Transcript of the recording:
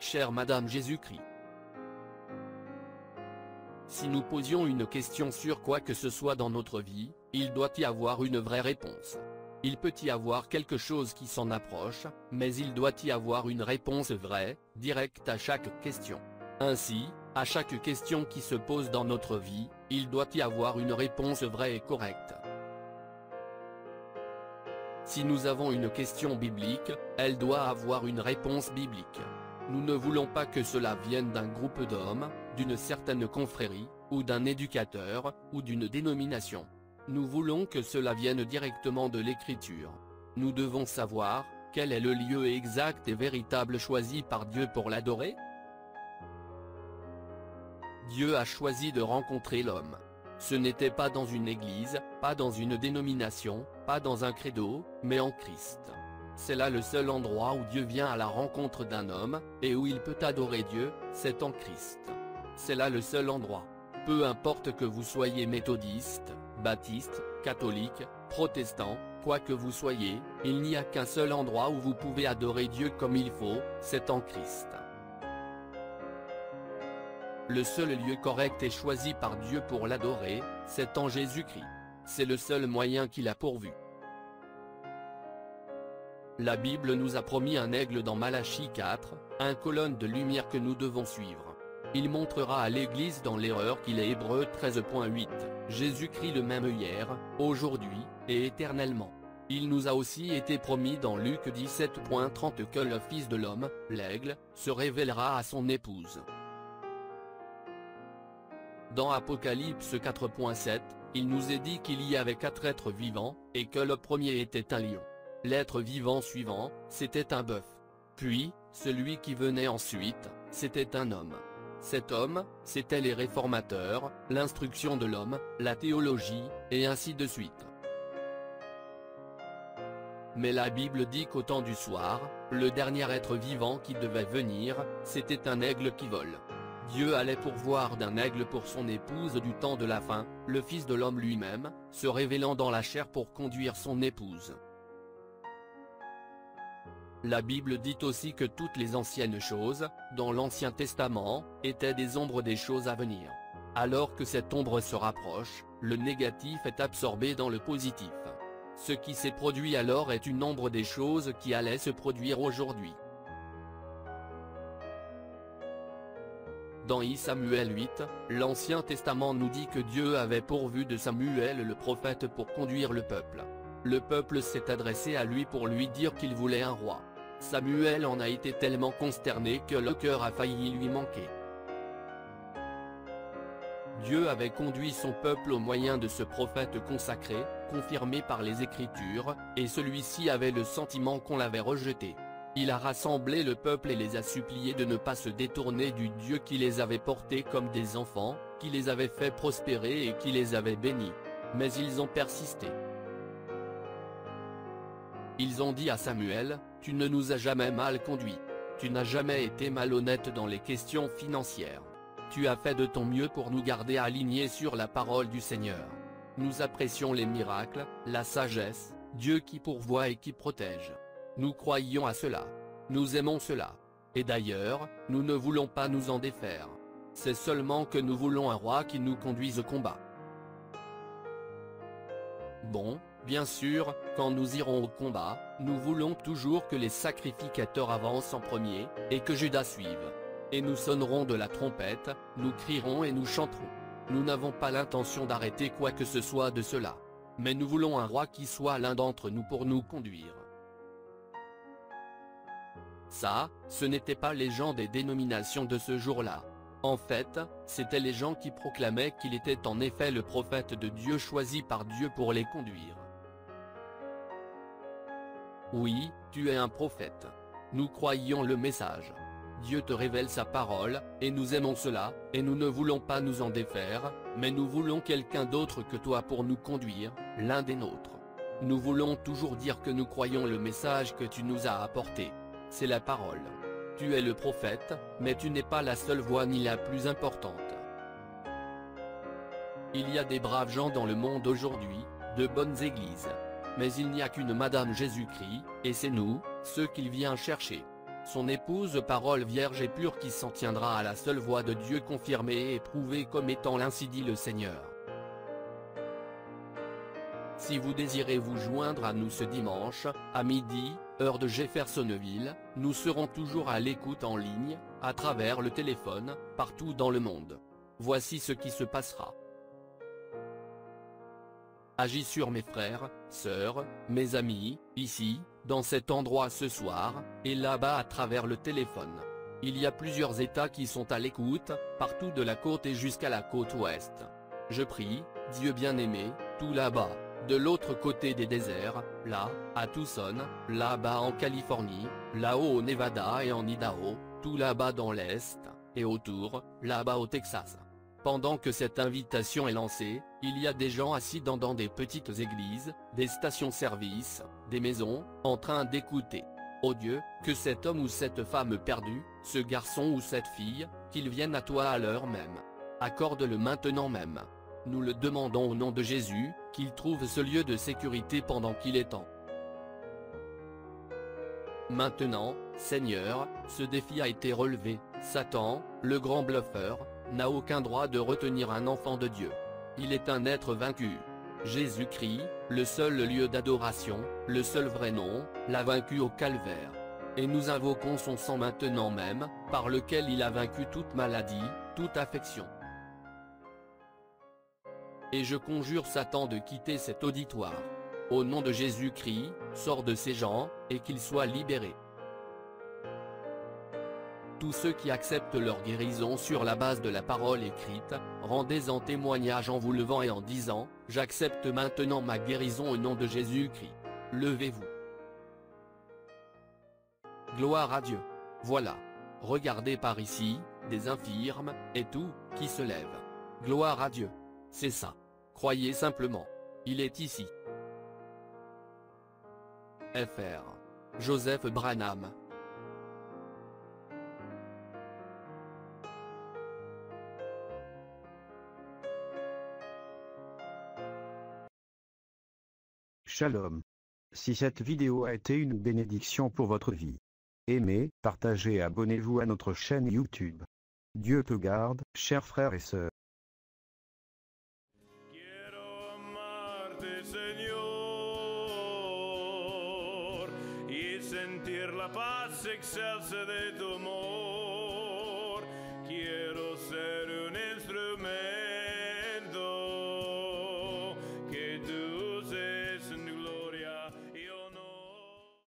chère Madame Jésus-Christ. Si nous posions une question sur quoi que ce soit dans notre vie, il doit y avoir une vraie réponse. Il peut y avoir quelque chose qui s'en approche, mais il doit y avoir une réponse vraie, directe à chaque question. Ainsi, à chaque question qui se pose dans notre vie, il doit y avoir une réponse vraie et correcte. Si nous avons une question biblique, elle doit avoir une réponse biblique. Nous ne voulons pas que cela vienne d'un groupe d'hommes, d'une certaine confrérie, ou d'un éducateur, ou d'une dénomination. Nous voulons que cela vienne directement de l'Écriture. Nous devons savoir, quel est le lieu exact et véritable choisi par Dieu pour l'adorer? Dieu a choisi de rencontrer l'homme. Ce n'était pas dans une église, pas dans une dénomination, pas dans un credo, mais en Christ. C'est là le seul endroit où Dieu vient à la rencontre d'un homme, et où il peut adorer Dieu, c'est en Christ. C'est là le seul endroit. Peu importe que vous soyez méthodiste, baptiste, catholique, protestant, quoi que vous soyez, il n'y a qu'un seul endroit où vous pouvez adorer Dieu comme il faut, c'est en Christ. Le seul lieu correct et choisi par Dieu pour l'adorer, c'est en Jésus-Christ. C'est le seul moyen qu'il a pourvu. La Bible nous a promis un aigle dans Malachie 4, une colonne de lumière que nous devons suivre. Il montrera à l'Église dans l'erreur qu'il est Hébreux 13.8, Jésus-Christ le même hier, aujourd'hui, et éternellement. Il nous a aussi été promis dans Luc 17.30 que le Fils de l'homme, l'aigle, se révélera à son épouse. Dans Apocalypse 4.7, il nous est dit qu'il y avait 4 êtres vivants, et que le premier était un lion. L'être vivant suivant, c'était un bœuf. Puis, celui qui venait ensuite, c'était un homme. Cet homme, c'était les réformateurs, l'instruction de l'homme, la théologie, et ainsi de suite. Mais la Bible dit qu'au temps du soir, le dernier être vivant qui devait venir, c'était un aigle qui vole. Dieu allait pourvoir d'un aigle pour son épouse du temps de la fin, le Fils de l'homme lui-même, se révélant dans la chair pour conduire son épouse. La Bible dit aussi que toutes les anciennes choses, dans l'Ancien Testament, étaient des ombres des choses à venir. Alors que cette ombre se rapproche, le négatif est absorbé dans le positif. Ce qui s'est produit alors est une ombre des choses qui allaient se produire aujourd'hui. Dans Samuel 8, l'Ancien Testament nous dit que Dieu avait pourvu de Samuel le prophète pour conduire le peuple. Le peuple s'est adressé à lui pour lui dire qu'il voulait un roi. Samuel en a été tellement consterné que le cœur a failli lui manquer. Dieu avait conduit son peuple au moyen de ce prophète consacré, confirmé par les Écritures, et celui-ci avait le sentiment qu'on l'avait rejeté. Il a rassemblé le peuple et les a suppliés de ne pas se détourner du Dieu qui les avait portés comme des enfants, qui les avait fait prospérer et qui les avait bénis. Mais ils ont persisté. Ils ont dit à Samuel, « Tu ne nous as jamais mal conduits. Tu n'as jamais été malhonnête dans les questions financières. Tu as fait de ton mieux pour nous garder alignés sur la parole du Seigneur. Nous apprécions les miracles, la sagesse, Dieu qui pourvoit et qui protège. Nous croyons à cela. Nous aimons cela. Et d'ailleurs, nous ne voulons pas nous en défaire. C'est seulement que nous voulons un roi qui nous conduise au combat. » Bon, bien sûr, quand nous irons au combat, nous voulons toujours que les sacrificateurs avancent en premier, et que Judas suive. Et nous sonnerons de la trompette, nous crierons et nous chanterons. Nous n'avons pas l'intention d'arrêter quoi que ce soit de cela. Mais nous voulons un roi qui soit l'un d'entre nous pour nous conduire. Ça, ce n'étaient pas les gens des dénominations de ce jour-là. En fait, c'étaient les gens qui proclamaient qu'il était en effet le prophète de Dieu choisi par Dieu pour les conduire. Oui, tu es un prophète. Nous croyons le message. Dieu te révèle sa parole, et nous aimons cela, et nous ne voulons pas nous en défaire, mais nous voulons quelqu'un d'autre que toi pour nous conduire, l'un des nôtres. Nous voulons toujours dire que nous croyons le message que tu nous as apporté. C'est la parole. Tu es le prophète, mais tu n'es pas la seule voix ni la plus importante. Il y a des braves gens dans le monde aujourd'hui, de bonnes églises. Mais il n'y a qu'une Madame Jésus-Christ, et c'est nous, ceux qu'il vient chercher. son épouse parole vierge et pure qui s'en tiendra à la seule voix de Dieu confirmée et prouvée comme étant l'ainsi dit le Seigneur. Si vous désirez vous joindre à nous ce dimanche, à midi, heure de Jeffersonville, nous serons toujours à l'écoute en ligne, à travers le téléphone, partout dans le monde. Voici ce qui se passera. Agis sur mes frères, sœurs, mes amis, ici, dans cet endroit ce soir, et là-bas à travers le téléphone. Il y a plusieurs États qui sont à l'écoute, partout de la côte et jusqu'à la côte ouest. Je prie, Dieu bien-aimé, tout là-bas, de l'autre côté des déserts, là, à Tucson, là-bas en Californie, là-haut au Nevada et en Idaho, tout là-bas dans l'Est, et autour, là-bas au Texas. Pendant que cette invitation est lancée, il y a des gens assis dans des petites églises, des stations-service, des maisons, en train d'écouter. Oh Dieu, que cet homme ou cette femme perdue, ce garçon ou cette fille, qu'ils viennent à toi à l'heure même. Accorde-le maintenant même. Nous le demandons au nom de Jésus, qu'il trouve ce lieu de sécurité pendant qu'il est temps. Maintenant, Seigneur, ce défi a été relevé. Satan, le grand bluffeur, n'a aucun droit de retenir un enfant de Dieu. Il est un être vaincu. Jésus-Christ, le seul lieu d'adoration, le seul vrai nom, l'a vaincu au calvaire. Et nous invoquons son sang maintenant même, par lequel il a vaincu toute maladie, toute affection. Et je conjure Satan de quitter cet auditoire. Au nom de Jésus-Christ, sors de ces gens, et qu'ils soient libérés. Tous ceux qui acceptent leur guérison sur la base de la parole écrite, rendez-en témoignage en vous levant et en disant, « J'accepte maintenant ma guérison au nom de Jésus-Christ. » Levez-vous. Gloire à Dieu. Voilà. Regardez par ici, des infirmes, et tout, qui se lèvent. Gloire à Dieu. C'est ça. Croyez simplement. Il est ici. Fr. Joseph Branham. Shalom. Si cette vidéo a été une bénédiction pour votre vie, aimez, partagez et abonnez-vous à notre chaîne YouTube. Dieu te garde, chers frères et sœurs. Quiero amarte, Señor, y sentir la paz excelsa de tu amor.